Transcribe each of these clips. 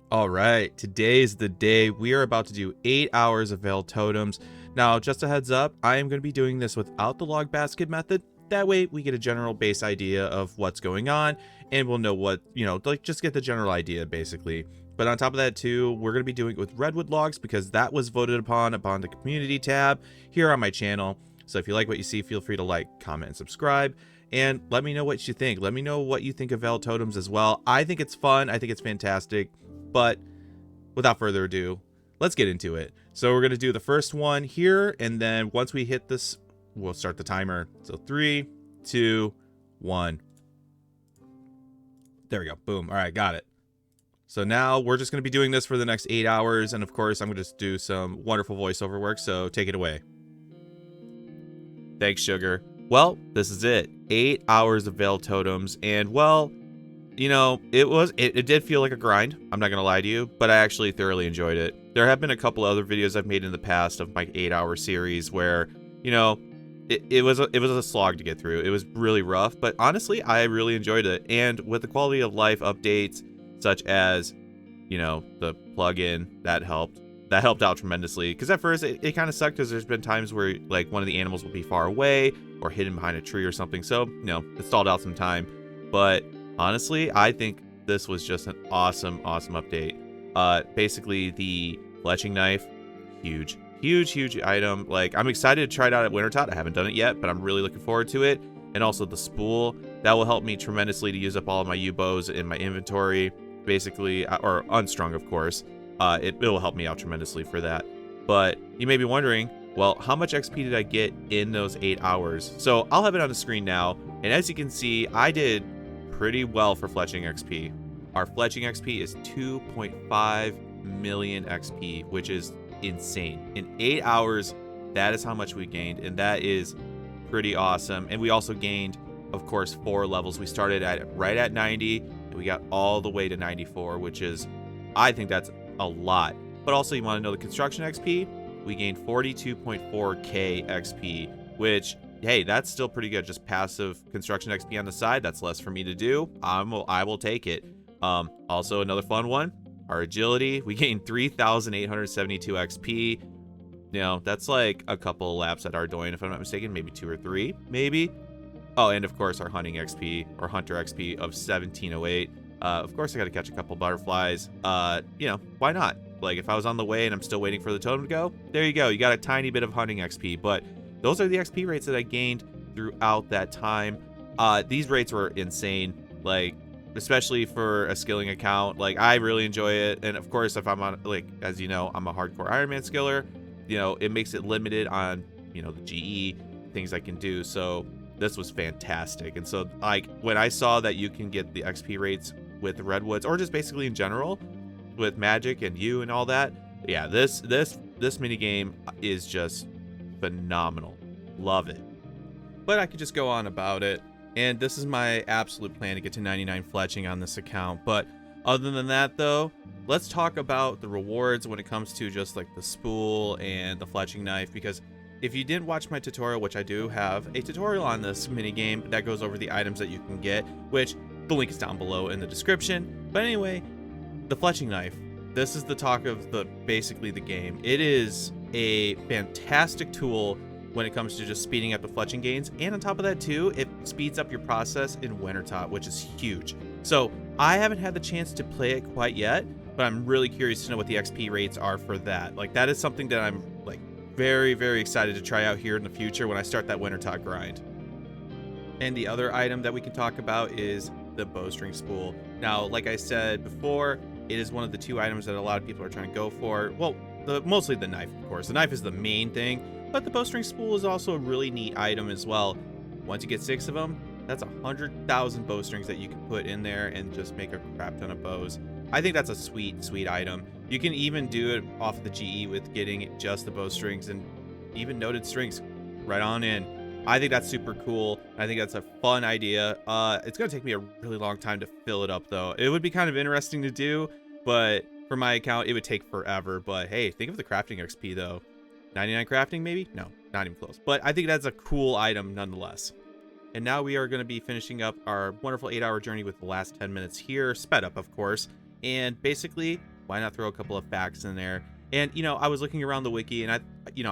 All right, today is the day. We are about to do 8 hours of Vale Totems. Now, just a heads up, I am going to be doing this without the log basket method. That way we get a general base idea of what's going on and we'll know what, like just get the general idea basically. But on top of that too, we're going to be doing it with Redwood logs because that was voted upon the community tab here on my channel. So if you like what you see, feel free to like, comment, and subscribe. And let me know what you think. Let me know what you think of Vale Totems as well. I think it's fun. I think it's fantastic. But without further ado, let's get into it. So we're going to do the first one here, and then once we hit this, we'll start the timer. So 3, 2, 1. There we go. Boom. All right, got it. So now we're just going to be doing this for the next 8 hours, and of course, I'm going to just do some wonderful voiceover work, so take it away. Thanks, Sugar. Well, this is it. 8 hours of Vale Totems, and well, it did feel like a grind. I'm not going to lie to you, but I actually thoroughly enjoyed it. There have been a couple other videos I've made in the past of my 8-hour series where, it was a slog to get through. It was really rough, but honestly, I really enjoyed it. And with the quality of life updates, such as, the plugin, that helped. That helped out tremendously. Because at first, it kind of sucked because there's been times where, like, one of the animals will be far away or hidden behind a tree or something. So, it stalled out some time. But honestly, I think this was just an awesome update. Basically, the fletching knife, huge item. Like, I'm excited to try it out at Wintertot. I haven't done it yet, but I'm really looking forward to it. And also the spool, that will help me tremendously to use up all of my U-bows in my inventory, basically, or unstrung, of course. It will help me out tremendously for that. But you may be wondering, well, how much XP did I get in those 8 hours? So I'll have it on the screen now. And as you can see, I did pretty well for fletching XP. Our fletching XP is 2.5 million XP, which is insane. In 8 hours, that is how much we gained, and that is pretty awesome. And we also gained, of course, 4 levels. We started right at 90, and we got all the way to 94, which is, I think that's a lot. But also, you want to know the construction XP? We gained 42.4k XP, which, hey, that's still pretty good. Just passive construction XP on the side. That's less for me to do. I will take it. Also, another fun one, our agility. We gained 3,872 XP. That's like a couple of laps at Ardoin, if I'm not mistaken. Maybe 2 or 3, maybe. Oh, and of course, our hunting XP or hunter XP of 1708. Of course, I got to catch a couple butterflies. Why not? Like, if I was on the way and I'm still waiting for the totem to go, there you go. You got a tiny bit of hunting XP, but those are the XP rates that I gained throughout that time. These rates were insane, like, especially for a skilling account. Like, I really enjoy it. And of course, if I'm on, like, as you know, I'm a hardcore Iron Man skiller, it makes it limited on, the GE things I can do. So this was fantastic. And so, like, when I saw that you can get the XP rates with the Redwoods, or just basically in general with magic and you and all that, yeah, this mini game is just phenomenal. Love it. But I could just go on about it, and this is my absolute plan to get to 99 fletching on this account. But other than that, though, let's talk about the rewards when it comes to just like the spool and the fletching knife, because if you didn't watch my tutorial, which I do have a tutorial on this mini game that goes over the items that you can get, which the link is down below in the description. But anyway, the fletching knife, this is the talk of basically the game. It is a fantastic tool when it comes to just speeding up the fletching gains, and on top of that too, it speeds up your process in Wintertot, which is huge. So I haven't had the chance to play it quite yet, but I'm really curious to know what the XP rates are for that. Like, that is something that I'm like very excited to try out here in the future when I start that Wintertot grind. And the other item that we can talk about is the bowstring spool. Now, like I said before, it is one of the 2 items that a lot of people are trying to go for. Well, mostly the knife, of course. The knife is the main thing, but the bowstring spool is also a really neat item as well. Once you get 6 of them, that's 100,000 bowstrings that you can put in there and just make a crap ton of bows. I think that's a sweet item. You can even do it off of the GE with getting just the bowstrings and even noted strings right on in. I think that's super cool. I think that's a fun idea. It's going to take me a really long time to fill it up, though. It would be kind of interesting to do, but for my account, it would take forever. But hey, think of the crafting XP, though. 99 crafting, maybe? No, not even close. But I think that's a cool item nonetheless. And now we are going to be finishing up our wonderful 8-hour journey with the last 10 minutes here, sped up, of course. And basically, why not throw a couple of facts in there? And, you know, I was looking around the wiki and I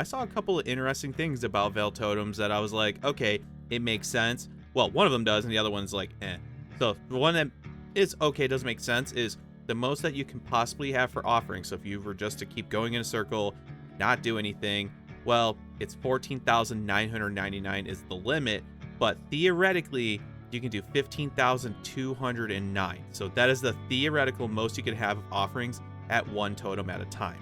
saw a couple of interesting things about Vale Totems that I was like, okay, it makes sense. Well, one of them does and the other one's like, eh. So the one that is okay, doesn't make sense, is the most that you can possibly have for offerings. So if you were just to keep going in a circle, not do anything, well, it's 14,999 is the limit, but theoretically you can do 15,209. So that is the theoretical most you could have of offerings at one totem at a time.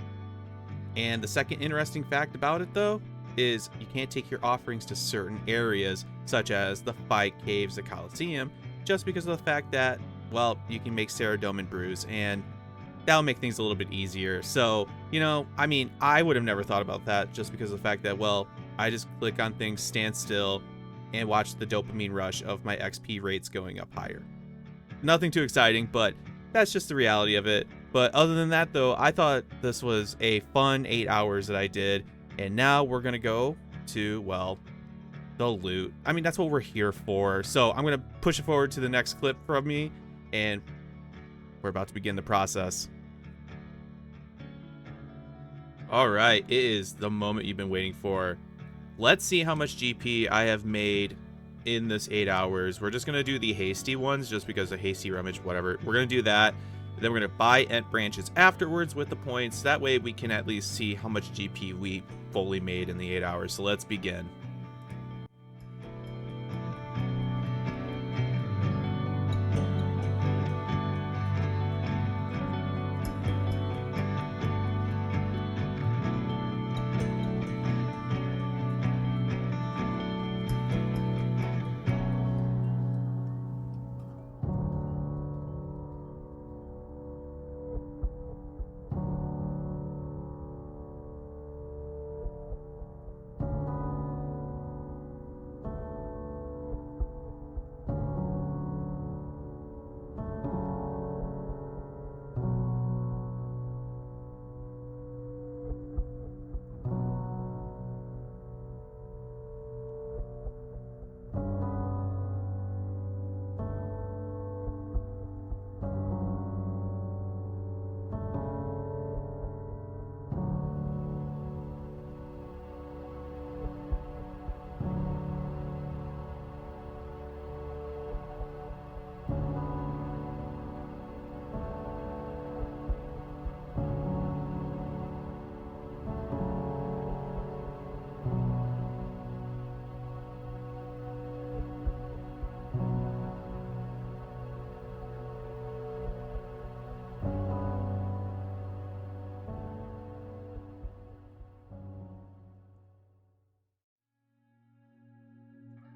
And the second interesting fact about it, though, is you can't take your offerings to certain areas, such as the fight caves, the Coliseum, just because of the fact that, well, you can make Ceradome and Bruise, and that'll make things a little bit easier. So, you know, I mean, I would have never thought about that just because of the fact that, well, I just click on things, stand still, and watch the dopamine rush of my XP rates going up higher. Nothing too exciting, but that's just the reality of it. But other than that, though, I thought this was a fun 8 hours that I did. And now we're going to go to, well, the loot. I mean, that's what we're here for. So I'm going to push it forward to the next clip from me. And we're about to begin the process. All right, it is the moment you've been waiting for. Let's see how much GP I have made in this 8 hours. We're just going to do the hasty ones just because of hasty rummage, whatever. We're going to do that. Then we're going to buy Ent branches afterwards with the points. That way we can at least see how much GP we fully made in the 8 hours. So let's begin.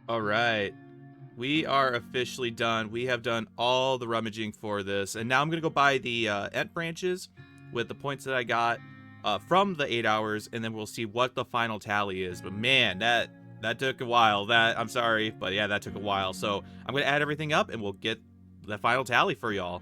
All right, we are officially done. We have done all the rummaging for this, and now I'm gonna go buy the Ent branches with the points that I got from the 8 hours, and then we'll see what the final tally is. But man, that took a while. I'm sorry, but yeah, that took a while. So I'm gonna add everything up, and we'll get the final tally for y'all.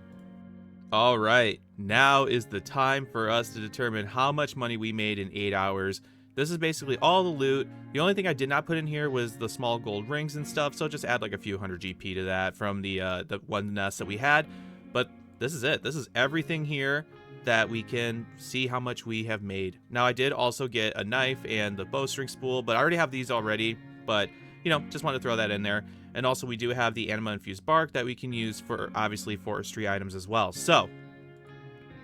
All right, now is the time for us to determine how much money we made in 8 hours. This is basically all the loot. The only thing I did not put in here was the small gold rings and stuff, so just add like a few hundred GP to that from the one nest that we had. But this is it. This is everything here that we can see how much we have made. Now, I did also get a knife and the bowstring spool, but I already have these already. But, you know, just wanted to throw that in there. And also, we do have the anima-infused bark that we can use for, obviously, forestry items as well. So,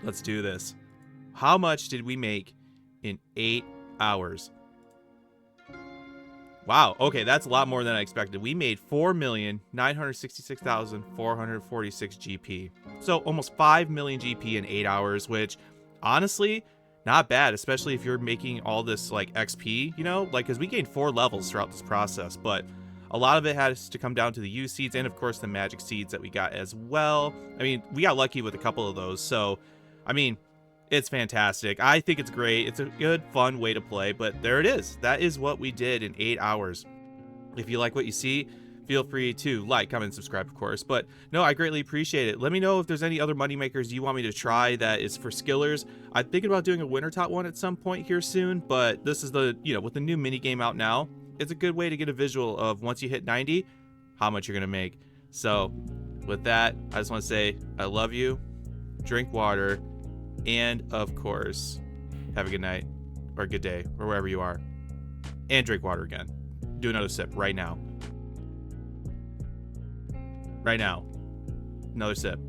let's do this. How much did we make in 8 hours? Wow, okay, that's a lot more than I expected. We made 4,966,446 GP. So almost 5 million GP in 8 hours, which honestly, not bad, especially if you're making all this like XP, you know, like, because we gained 4 levels throughout this process, but a lot of it has to come down to the U seeds and of course the magic seeds that we got as well. I mean, we got lucky with a couple of those, so I mean, it's fantastic. I think it's great. It's a good, fun way to play, but there it is. That is what we did in 8 hours. If you like what you see, feel free to like, comment, and subscribe, of course. But no, I greatly appreciate it. Let me know if there's any other moneymakers you want me to try that is for skillers. I'm thinking about doing a winter top one at some point here soon, but this is the, you know, with the new mini game out now, it's a good way to get a visual of once you hit 90, how much you're going to make. So with that, I just want to say I love you, drink water, And, of course, have a good night or a good day or wherever you are. And drink water again. Do another sip right now. Right now. Another sip.